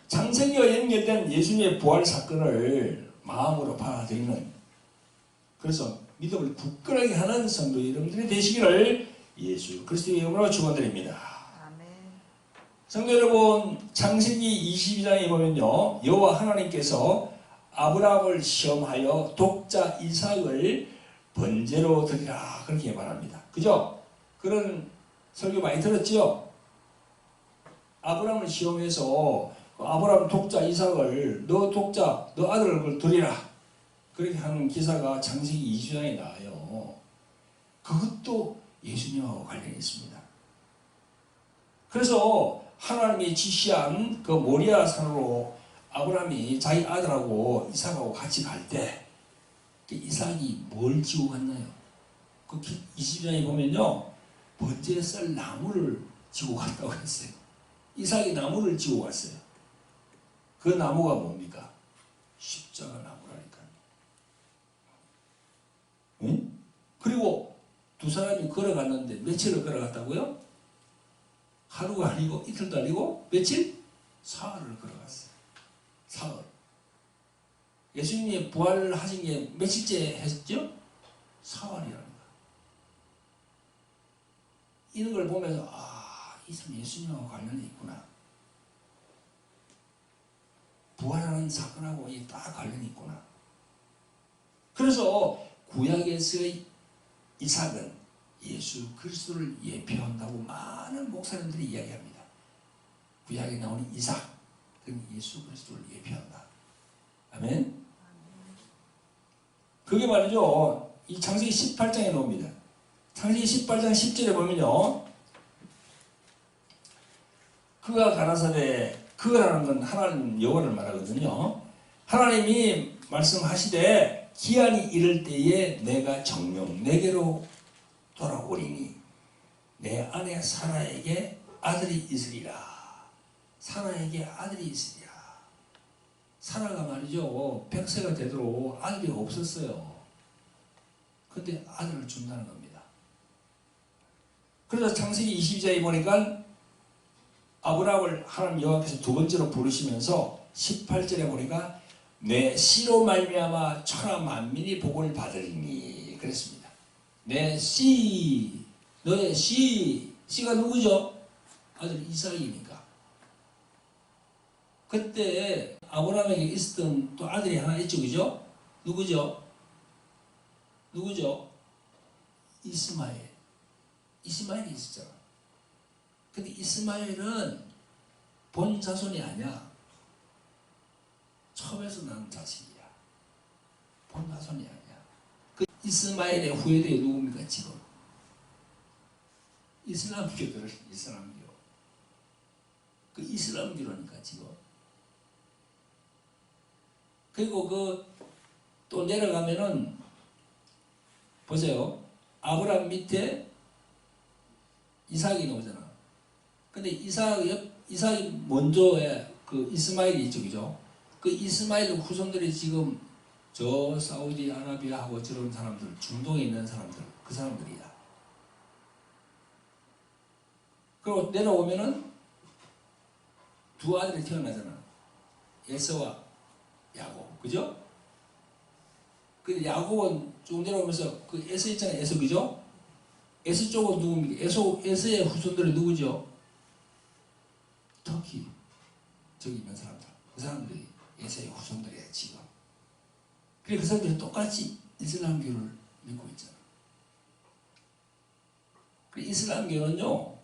창세기와 연결된 예수님의 부활 사건을 마음으로 받아들이는, 그래서 믿음을 굳건하게 하는 성도 여러분들이 되시기를 예수 그리스도의 이름으로 축원드립니다. 아멘. 성도 여러분, 창세기 22장에 보면요, 여호와 하나님께서 아브라함을 시험하여 독자 이삭을 번제로 드리라 그렇게 말합니다. 그죠? 그런 설교 많이 들었죠? 아브라함을 시험해서 아브라함 독자 이삭을 너 아들을 드리라 그렇게 하는 기사가 창세기 22장에 나와요. 그것도 예수님하고 관련이 있습니다. 그래서 하나님이 지시한 그 모리아 산으로 아브라함이 자기 아들하고 이삭하고 같이 갈 때 이삭이 뭘 지고 갔나요? 그 20장에 보면요, 번제에 썰 나무를 지고 갔다고 했어요. 이삭이 나무를 지고 갔어요. 그 나무가 뭡니까? 십자가 나무라니까요. 응? 그리고 두 사람이 걸어갔는데 며칠을 걸어갔다고요? 하루가 아니고 이틀도 아니고 며칠? 사흘을 걸어갔어요. 사흘. 예수님이 부활을 하신 게 며칠째 했죠? 사흘이랍니다. 이런 걸 보면서 이 사람 예수님하고 관련이 있구나. 부활하는 사건하고 이게 딱 관련이 있구나. 그래서 구약에서의 이삭은 예수 그리스도를 예표한다고 많은 목사님들이 이야기합니다. 구약에 나오는 이삭, 그건 예수 그리스도를 예표한다. 아멘. 그게 말이죠. 이 창세기 18장에 나옵니다. 창세기 18장 10절에 보면요, 그가 가라사대, 그거라는 건 하나님 여호와를 말하거든요. 하나님이 말씀하시되 기한이 이를 때에 내가 정녕 내게로 돌아오리니 내 아내 사라에게 아들이 있으리라. 사라에게 아들이 있으리라. 사라가 말이죠, 100세가 되도록 아들이 없었어요. 근데 아들을 준다는 겁니다. 그래서 창세기 22장에 보니까 아브라함을 하나님 여호와께서 두 번째로 부르시면서 18절에 보니까 내 씨로 말미암아 천하 만민이 복을 받으리니 그랬습니다. 내 씨, 너의 씨가 누구죠? 아들 이삭이니까. 그때 아브라함에게 있었던 또 아들이 하나 있죠, 그죠? 누구죠? 이스마엘. 이스마엘이 있었잖아. 근데 이스마엘은 본 자손이 아니야. 처음에서 난 자식이야. 본 자손이 아니야. 그 이스마엘의 후예들이 누굽니까, 지금? 이슬람교들, 이슬람교. 그 이슬람교라니까, 지금. 그리고 또 내려가면은, 보세요. 아브라함 밑에 이삭이 나오잖아. 근데 이삭이 먼저에 그 이스마엘이 있죠, 그죠? 그 이스마엘 후손들이 지금 저 사우디아라비아하고 저런 사람들, 중동에 있는 사람들, 그 사람들이야. 그리고 내려오면은 두 아들이 태어나잖아. 에서와 야곱, 그죠? 그 야곱은 쭉 내려오면서 그 에서 있잖아요, 에서, 그죠? 에서 쪽은 누굽니까? 에서의 후손들이 누구죠? 터키, 저기 있는 사람들. 그 사람들이 에서의 후손들이야, 지금. 그래, 그 사람들이 똑같이 이슬람교를 믿고 있잖아. 그 이슬람교는요,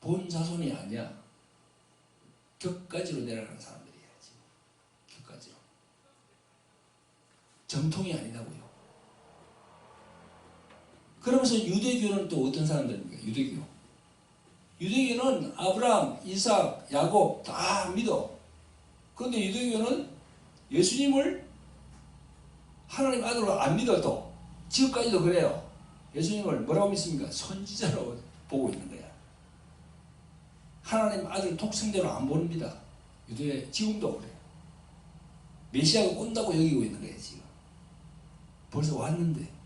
본 자손이 아니야. 격가지로 내려가는 사람들이야, 지금. 격가지로. 정통이 아니라고요. 그러면서 유대교는 또 어떤 사람들입니까? 유대교는 아브라함, 이삭, 야곱 다 믿어. 그런데 유대교는 예수님을 하나님 아들로 안 믿어도 지금까지도 그래요. 예수님을 뭐라고 믿습니까? 선지자로 보고 있는 거야. 하나님 아들 독생자로 안 봅니다. 유대 지금도 그래요. 메시아가 온다고 여기고 있는 거예요. 지금 벌써 왔는데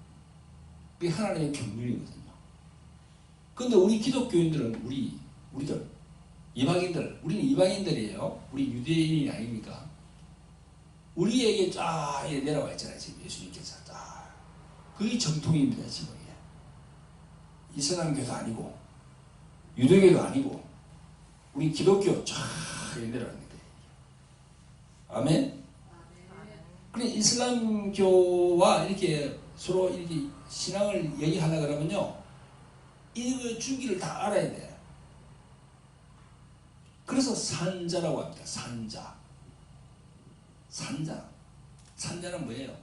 그게 하나님의 경륜이거든요. 그런데 우리 기독교인들은 우리들 이방인들, 우리는 이방인들이에요. 우리 유대인이 아닙니까? 우리에게 쫙 내려와 있잖아요. 지금 예수님께서 쫙. 그게 정통입니다. 지금 이슬람교도 아니고 유대교도 아니고 우리 기독교 쫙 내려왔는 거예요. 아멘. 그래 이슬람교와 이렇게 서로 이렇게 신앙을 얘기하려 그러면요, 이거 주기를 다 알아야 돼. 그래서 산자라고 합니다. 산자는 뭐예요?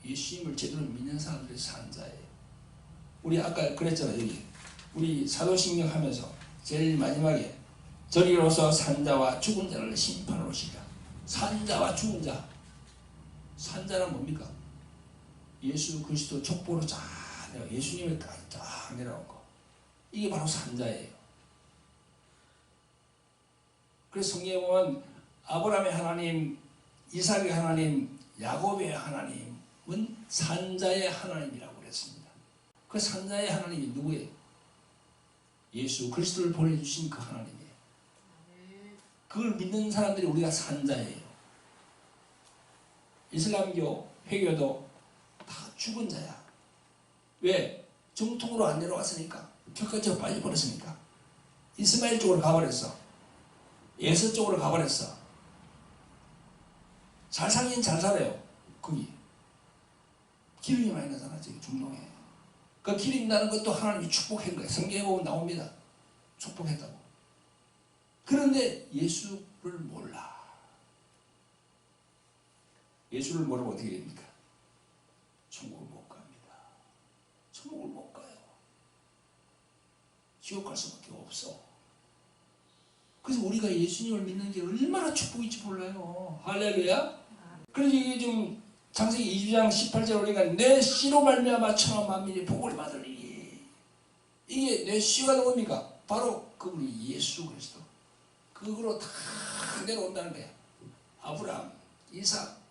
예수님을 제대로 믿는 사람들이 산자예요. 우리 아까 그랬잖아요. 여기 우리 사도신경 하면서 제일 마지막에 저리로서 산자와 죽은 자를 심판하러 오시리라. 산자와 죽은 자. 산자는 뭡니까? 예수 그리스도 족보로 쫙 내려, 예수님의 쫙 내려온 거. 이게 바로 산자예요. 그래서 성경에 보면 아브라함의 하나님, 이삭의 하나님, 야곱의 하나님은 산자의 하나님이라고 그랬습니다. 그 산자의 하나님이 누구예요? 예수 그리스도를 보내주신 그 하나님이에요. 그걸 믿는 사람들이 우리가 산자예요. 이슬람교, 회교도 다 죽은 자야. 왜? 정통으로 안 내려왔으니까. 격가지가 빨리 버렸으니까. 이스마엘 쪽으로 가버렸어. 예서 쪽으로 가버렸어. 잘 살긴 잘 살아요. 거기 기름이 많이 나잖아. 저기 중동에. 그 기름 나는 것도 하나님이 축복한 거예요. 성경에 보면 나옵니다. 축복했다고. 그런데 예수를 몰라. 예수를 모르면 어떻게 됩니까? 천국을 못 갑니다. 천국을 못 가요. 지옥 갈 수밖에 없어. 그래서 우리가 예수님을 믿는 게 얼마나 축복인지 몰라요. 할렐루야. 그래서 이게 좀 창세기 2장 18절 우리가 내 씨로 말미암아 천하 만민이 복을 받으리니, 이게 내 씨가 누굽니까? 바로 그 우리 예수 그리스도. 그거로 다 내려온다는 거야. 아브라함, 이삭,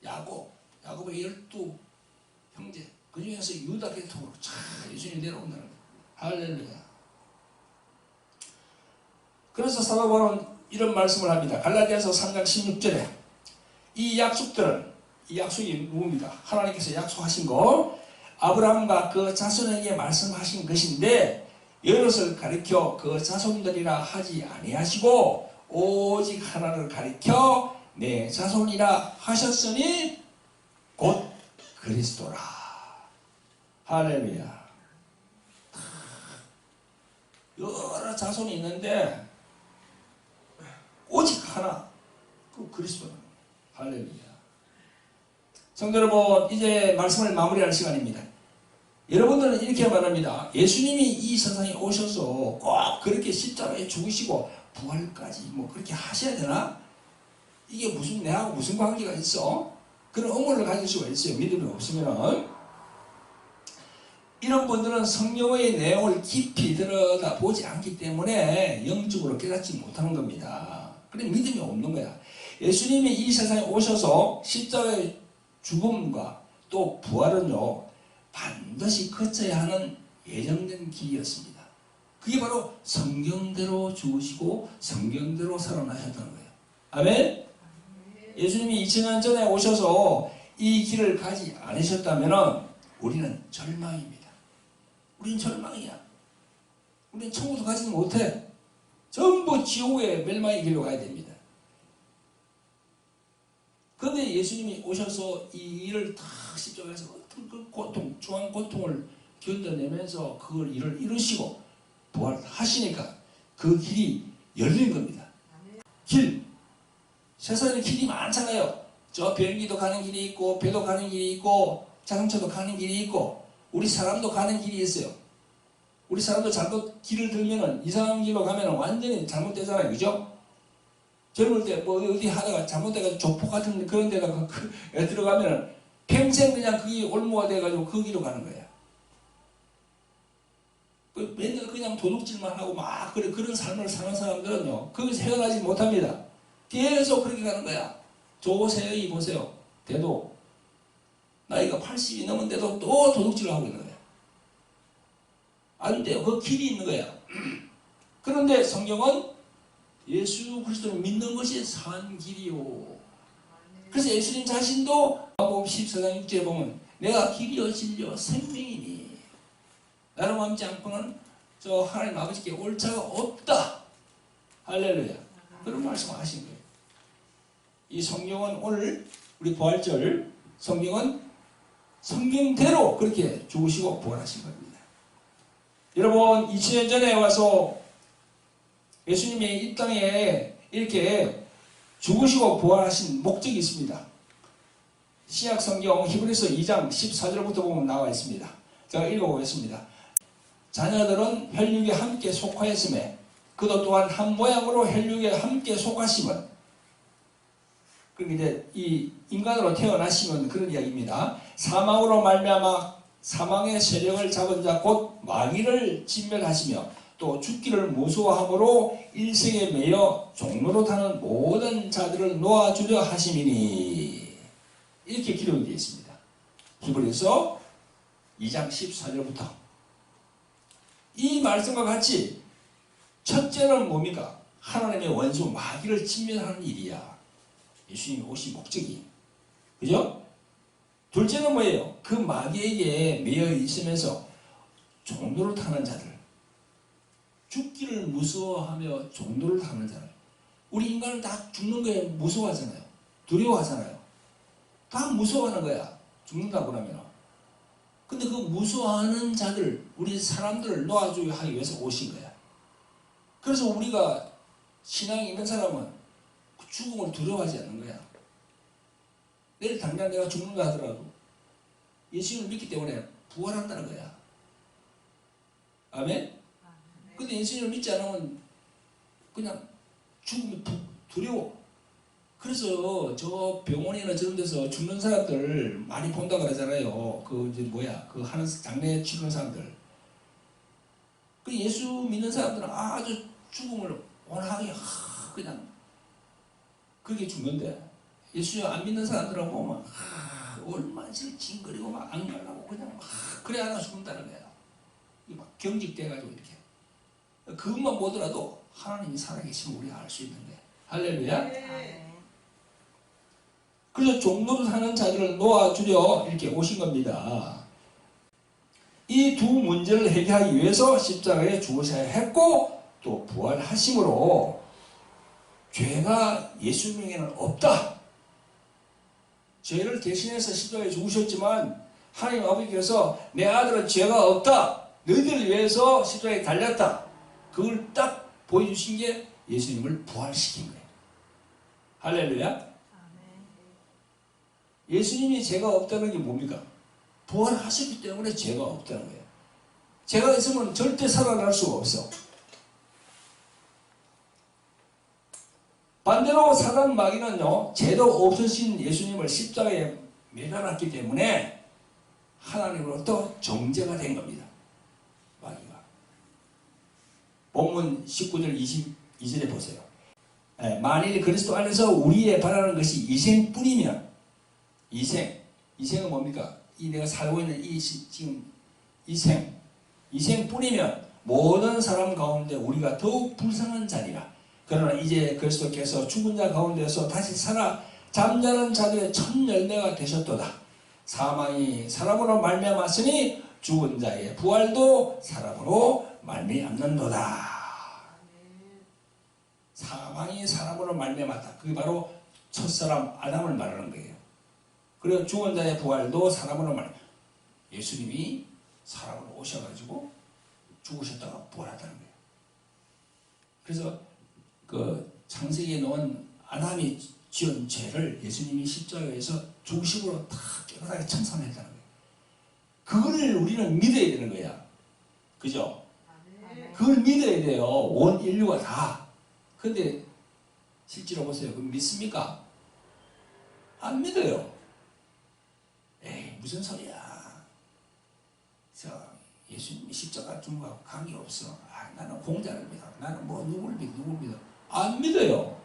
야곱의 12 형제, 그 중에서 유다 계통으로 쫙 예수님이 내려온다는 거야. 할렐루야. 그래서 사도 바울은 이런 말씀을 합니다. 갈라디아서 3장 16절에 이 약속이 누굽니까? 하나님께서 약속하신 거, 아브라함과 그 자손에게 말씀하신 것인데 이것을 가리켜 그 자손들이라 하지 아니하시고 오직 하나를 가리켜 내 자손이라 하셨으니 곧 그리스도라. 할렐루야. 여러 자손이 있는데 오직 하나, 그 그리스도라. 할렐루야. 성도 여러분, 이제 말씀을 마무리할 시간입니다. 여러분들은 이렇게 말합니다. 예수님이 이 세상에 오셔서 꼭 그렇게 십자가에 죽으시고 부활까지 뭐 그렇게 하셔야 되나? 이게 내하고 무슨 관계가 있어? 그런 의문을 가질 수가 있어요. 믿음이 없으면. 이런 분들은 성경의 내용을 깊이 들여다보지 않기 때문에 영적으로 깨닫지 못하는 겁니다. 그래 믿음이 없는 거야. 예수님이 이 세상에 오셔서 십자가의 죽음과 또 부활은요, 반드시 거쳐야 하는 예정된 길이었습니다. 그게 바로 성경대로 죽으시고 성경대로 살아나셨다는 거예요. 아멘? 예수님이 2000년 전에 오셔서 이 길을 가지 않으셨다면 우리는 절망입니다. 우리는 절망이야. 우리는 천국도 가지는 못해. 전부 지옥의 멸망의 길로 가야 됩니다. 그런데 예수님이 오셔서 이 일을 다 십자가에서 어떤 그 고통, 중한 고통을 견뎌내면서 그걸 일을 이루시고 부활하시니까 그 길이 열린 겁니다. 길. 세상에 길이 많잖아요. 저 비행기도 가는 길이 있고, 배도 가는 길이 있고, 자동차도 가는 길이 있고, 우리 사람도 가는 길이 있어요. 우리 사람도 잘못 길을 들면은 이상한 길로 가면은 완전히 잘못되잖아요. 그죠? 젊을 때 뭐 어디 하다가 잘못돼가지고 조폭 같은 그런 데가 들어가면은 평생 그냥 그게 올무가 돼가지고 그 길로 가는 거야. 맨날 그냥 도둑질만 하고 막 그런 삶을 사는 사람들은요, 거기서 헤어나지 못합니다. 계속 그렇게 가는 거야. 조세희 보세요. 대도 나이가 80이 넘은데도 또 도둑질을 하고 있는 거야. 안 돼요. 그 길이 있는 거야. 그런데 성경은 예수 그리스도를 믿는 것이 산 길이요. 그래서 예수님 자신도 마가복음 14장 6절에 보면 내가 길이요 진리요 생명이니 나를 닮지 않고는 저 하나님 아버지께 올 자가 없다. 할렐루야. 그런 말씀을 하신 거예요. 이 성경은 오늘 우리 부활절 성경은 성경대로 그렇게 죽으시고 부활하신 겁니다. 여러분 2000년 전에 와서 예수님이 이 땅에 이렇게 죽으시고 부활하신 목적이 있습니다. 신약 성경 히브리서 2장 14절부터 보면 나와 있습니다. 제가 읽어보겠습니다. 자녀들은 혈육에 함께 속하였음에 그도 또한 한 모양으로 혈육에 함께 속하심은, 그러니까 이제 이 인간으로 태어나시면 그런 이야기입니다. 사망으로 말미암아 사망의 세력을 잡은 자 곧 마귀를 진멸하시며 또 죽기를 무서워함으로 일생에 매여 종로로 타는 모든 자들을 놓아주려 하심이니, 이렇게 기록이 되어 있습니다. 히브리서 2장 14절부터 이 말씀과 같이 첫째는 뭡니까? 하나님의 원수 마귀를 진멸하는 일이야. 예수님이 오신 목적이. 그죠? 둘째는 뭐예요? 그 마귀에게 매여 있으면서 종로를 타는 자들, 죽기를 무서워하며 종로를 타는 자들. 우리 인간은 다 죽는 거에 무서워하잖아요. 두려워하잖아요. 다 무서워하는 거야. 죽는다고 하면. 근데 그 무서워하는 자들, 우리 사람들을 놓아주기 위해서 오신 거야. 그래서 우리가 신앙이 있는 사람은 죽음을 두려워하지 않는 거야. 내일 당장 내가 죽는다 하더라도 예수님을 믿기 때문에 부활한다는 거야. 아멘? 근데 예수님을 믿지 않으면 그냥 죽음이 두려워. 그래서 저 병원이나 저런 데서 죽는 사람들 많이 본다 그러잖아요. 그 하는 장례 치는 사람들. 그 예수 믿는 사람들은 아주 죽음을 원하게 그냥 그게 죽는데, 예수 안 믿는 사람들은 보면 얼마나 징그리고 막 안 가려고 그냥 막 그래 하나 죽는다는 거야. 막 경직돼가지고 이렇게. 그것만 보더라도 하나님이 살아계시면 우리가 알 수 있는 거야. 할렐루야. 네. 그래서 종로를 사는 자들을 놓아주려 이렇게 오신 겁니다. 이 두 문제를 해결하기 위해서 십자가에 죽으셔야 했고 또 부활하심으로 죄가 예수님에게는 없다. 죄를 대신해서 십자가에 죽으셨지만 하나님 아버지께서 내 아들은 죄가 없다. 너희들을 위해서 십자가에 달렸다. 그걸 딱 보여주신 게 예수님을 부활시킨 거예요. 할렐루야. 예수님이 죄가 없다는 게 뭡니까? 부활하셨기 때문에 죄가 없다는 거예요. 죄가 있으면 절대 살아날 수가 없어. 반대로 사단 마귀는요, 죄도 없으신 예수님을 십자가에 매달았기 때문에 하나님으로부터 정죄가 된 겁니다. 마귀가. 본문 19절 22절에 보세요. 만일 그리스도 안에서 우리의 바라는 것이 이생뿐이면, 이생은 뭡니까? 이 내가 살고 있는 지금 이생뿐이면 모든 사람 가운데 우리가 더욱 불쌍한 자니라. 그러나 이제 그리스도께서 죽은 자 가운데서 다시 살아 잠자는 자들의 첫 열매가 되셨도다. 사망이 사람으로 말미암았으니 죽은 자의 부활도 사람으로 말미암는도다. 사망이 사람으로 말미암았다. 그게 바로 첫사람 아담을 말하는 거예요. 그리고 죽은 자의 부활도 사람으로 예수님이 사람으로 오셔가지고 죽으셨다가 부활하다는 거예요. 그래서 그 창세기에 놓은 아담이 지은 죄를 예수님이 십자가에서 죽으심으로 다 깨끗하게 청산했다는 거예요. 그걸 우리는 믿어야 되는 거야. 그죠? 그걸 믿어야 돼요. 온 인류가 다. 근데 실제로 보세요. 그럼 믿습니까? 안 믿어요. 에이, 무슨 소리야. 예수님이 십자가 준 거하고 관계없어. 나는 공자를 믿어. 나는 뭐 누굴 믿어. 안 믿어요.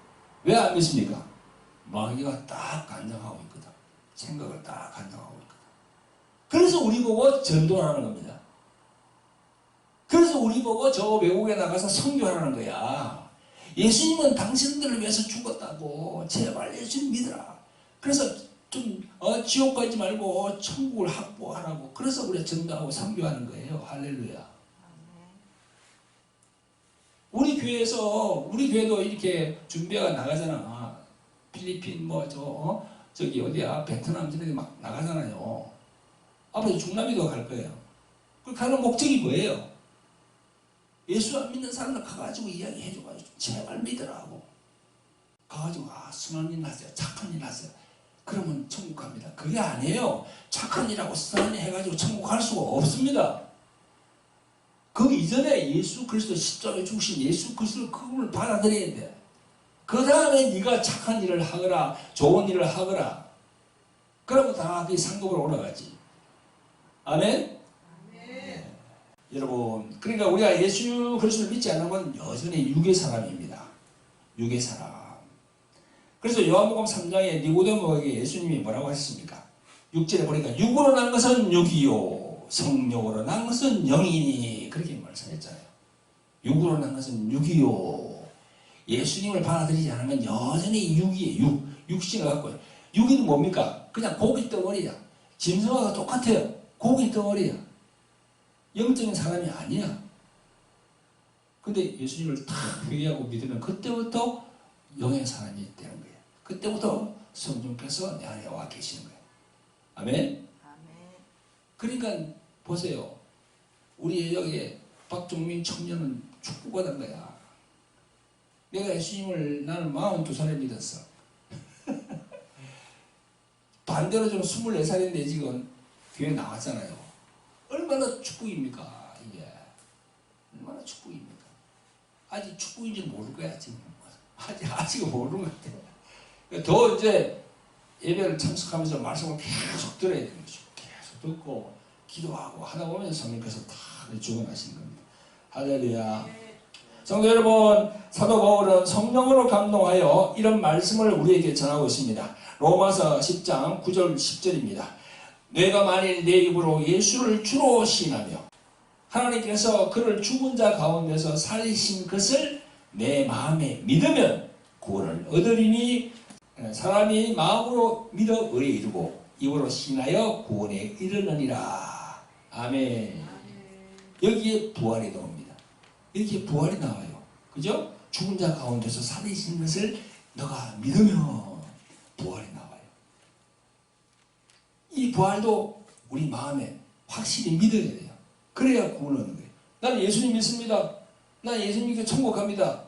왜 안 믿습니까? 마귀가 딱 간장하고 있거든. 생각을 딱 간장하고 있거든. 그래서 우리 보고 전도하는 겁니다. 그래서 우리 보고 저 외국에 나가서 선교하라는 거야. 예수님은 당신들을 위해서 죽었다고. 제발 예수님 믿어라. 그래서 좀 지옥 가지 말고 천국을 확보하라고. 그래서 우리가 전도하고 선교하는 거예요. 할렐루야. 우리 교회도 이렇게 준비가 나가잖아. 필리핀 저기 어디야 베트남 저기 막 나가잖아요. 앞으로 중남미도 갈 거예요. 그 가는 목적이 뭐예요? 예수 안 믿는 사람들 가가지고 이야기해줘가지고 제발 믿으라고. 가가지고 선한 일 하세요. 착한 일 하세요. 그러면 천국 갑니다. 그게 아니에요. 착한 일하고 선한 일 해가지고 천국 갈 수가 없습니다. 그 이전에 예수 그리스도 십자가에 죽으신 예수 그리스도 그걸 받아들여야 돼. 그 다음에 네가 착한 일을 하거라 좋은 일을 하거라. 그러면 다 그 상급으로 올라가지. 아멘? 네. 여러분, 그러니까 우리가 예수 그리스도를 믿지 않으면 여전히 육의 사람입니다. 육의 사람. 그래서 요한복음 3장에 니고데모에게 예수님이 뭐라고 하셨습니까? 6절에 보니까 육으로 난 것은 육이요 성령으로 난 것은 영이니 그렇게 말씀했잖아요. 육으로 난 것은 육이요. 예수님을 받아들이지 않으면 여전히 육이에요. 육신을 갖고요. 육이는 뭡니까? 그냥 고기 덩어리야. 짐승하고 똑같아요. 고기 덩어리야. 영적인 사람이 아니야. 근데 예수님을 다 회개하고 믿으면 그때부터 영의 사람이 되는 거예요. 그때부터 성령께서 내 안에 와 계시는 거예요. 아멘? 그러니까 보세요. 우리 여기에 박종민 청년은 축복받은 거야. 내가 예수님을 나는 42살에 믿었어. 반대로 좀 24살인데 지금 교회 나왔잖아요. 얼마나 축복입니까? 이게 얼마나 축복입니까? 아직 축복인지 모를 거야 지금. 아직 모르는 것 같아요. 더 이제 예배를 참석하면서 말씀을 계속 들어야 되는 거죠. 계속 듣고 기도하고 하다 보면 성령께서 다 죽어나시는 겁니다. 할렐루야. 성도 여러분, 사도 바울은 성령으로 감동하여 이런 말씀을 우리에게 전하고 있습니다. 로마서 10장 9절 10절입니다. 내가 만일 내 입으로 예수를 주로 시인하며 하나님께서 그를 죽은 자 가운데서 살리신 것을 내 마음에 믿으면 구원을 얻으리니 사람이 마음으로 믿어 의에 이르고 입으로 시인하여 구원에 이르느니라. 아멘. 여기에 부활이 나옵니다. 이렇게 부활이 나와요. 그죠? 죽은 자 가운데서 살리신 것을 너가 믿으면 부활이 나와요. 이 부활도 우리 마음에 확실히 믿어야 돼요. 그래야 구원을 얻는 거예요. 나는 예수님 믿습니다. 난 예수님 믿고 천국 갑니다.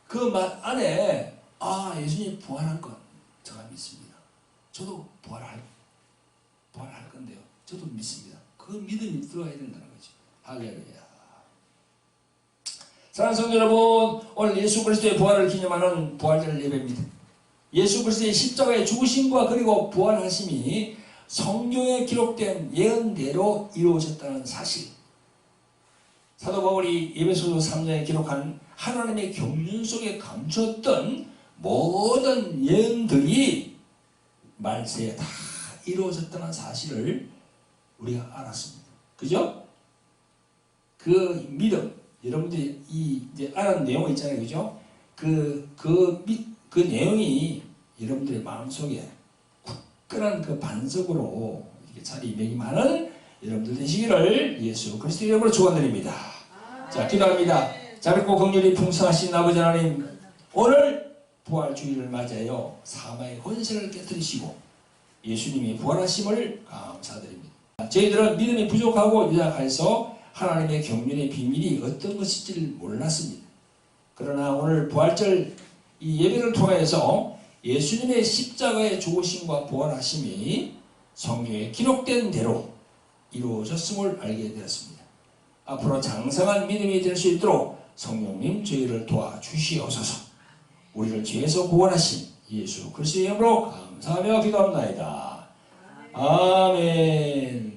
그 말 안에 예수님 부활한 것 제가 믿습니다. 저도 부활할 건데요. 저도 믿습니다. 그 믿음이 들어야 된다는 거죠. 할렐루야. 사랑하는 성도 여러분, 오늘 예수 그리스도의 부활을 기념하는 부활절 예배입니다. 예수 그리스도의 십자가의 죽으심과 그리고 부활하심이 성경에 기록된 예언대로 이루어졌다는 사실. 사도 바울이 에베소서 3장에 기록한 하나님의 경륜 속에 감추었던 모든 예언들이 말세에 다 이루어졌다는 사실을 우리가 알았습니다. 그죠? 그 믿음, 여러분들이 이제 알았는 내용이 있잖아요. 그죠? 그 내용이 여러분들의 마음속에 굳건한 그 반석으로 이렇게 자리매김하는 여러분들 되시기를 예수 그리스도의 이름으로 축원드립니다. 자, 기도합니다. 자비고 긍휼이 풍성하신 아버지 하나님, 오늘 부활주의를 맞이하여 사망의 권세를 깨뜨리시고 예수님이 부활하심을 감사드립니다. 저희들은 믿음이 부족하고 유약해서 하나님의 경륜의 비밀이 어떤 것인지를 몰랐습니다. 그러나 오늘 부활절 이 예배를 통해서 예수님의 십자가의 죽으심과 부활하심이 성경에 기록된 대로 이루어졌음을 알게 되었습니다. 앞으로 장성한 믿음이 될 수 있도록 성령님 저희를 도와주시옵소서. 우리를 죄에서 구원하신 예수 그리스도의 이름으로 감사하며 기도합나이다. 아멘.